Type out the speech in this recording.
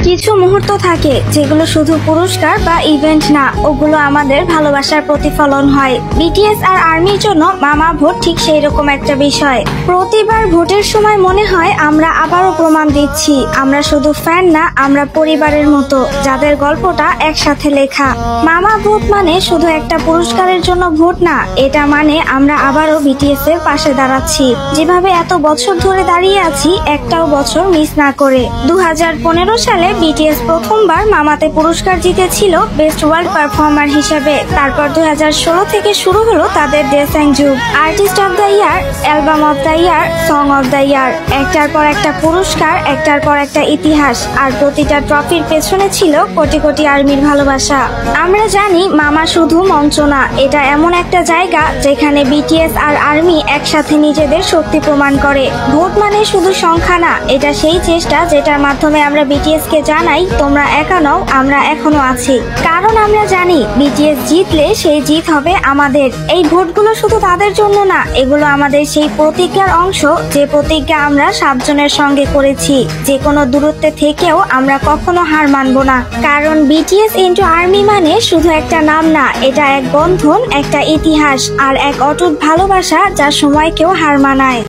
কিছু মুহূর্ত থাকে যেগুলো শুধু পুরস্কার বা ইভেন্ট না, ওগুলো আমাদের ভালোবাসার প্রতিফলন হয়। বিটিএস আর আর্মির জন্য মামা ভোট ঠিক সেই রকম একটা বিষয়। প্রতিবার ভোটের সময় মনে হয় আমরা আবারও প্রমাণ দিচ্ছি আমরা শুধু ফ্যান না, আমরা পরিবারের মতো, যাদের গল্পটা একসাথে লেখা। মামা ভোট মানে শুধু একটা পুরস্কারের জন্য ভোট না, এটা মানে আমরা আবারও বিটিএস এর পাশে দাঁড়াচ্ছি। যেভাবে এত বছর ধরে দাঁড়িয়ে আছি, একটাও বছর মিস না করে। 2015 সালে বিটিএস প্রথমবার মামাতে পুরস্কার জিতেছিল বেস্ট ওয়ার্ল্ড পারফর্মার হিসেবে। তারপর 2016 থেকে শুরু হলো তাদের ডেসাংজুব, artist of the year, album of the year, song of the year. একটার পর একটা পুরস্কার, একটার পর একটা ইতিহাস, আর প্রতিটা ট্রফির পেছনে ছিল কোটি কোটি আর্মির ভালোবাসা। আমরা জানি মামা শুধু মঞ্চ না, এটা এমন একটা জায়গা যেখানে বিটিএস আর আর্মি একসাথে নিজেদের শক্তি প্রমাণ করে। ভোট মানে শুধু সংখ্যা না, এটা সেই চেষ্টা যেটার মাধ্যমে আমরা বিটিএস কে জানাই তোমরা একা নও, আমরা এখনো আছি। কারণ আমরা জানি বিটিএস জিতলে সেই জিত হবে আমাদের। এই ভোটগুলো শুধু তাদের জন্য না, এগুলো আমাদের সেই প্রতিজ্ঞার অংশ, যে প্রতিজ্ঞা আমরা 7 জনের সঙ্গে করেছি। যে কোনো দূরত্বে থেকেও আমরা কখনো হার মানবো না। কারণ বিটিএস ইন্টু আর্মি মানে শুধু একটা নাম না, এটা এক বন্ধন, একটা ইতিহাস আর এক অটুট ভালোবাসা যা সময়কেও হার মানায়।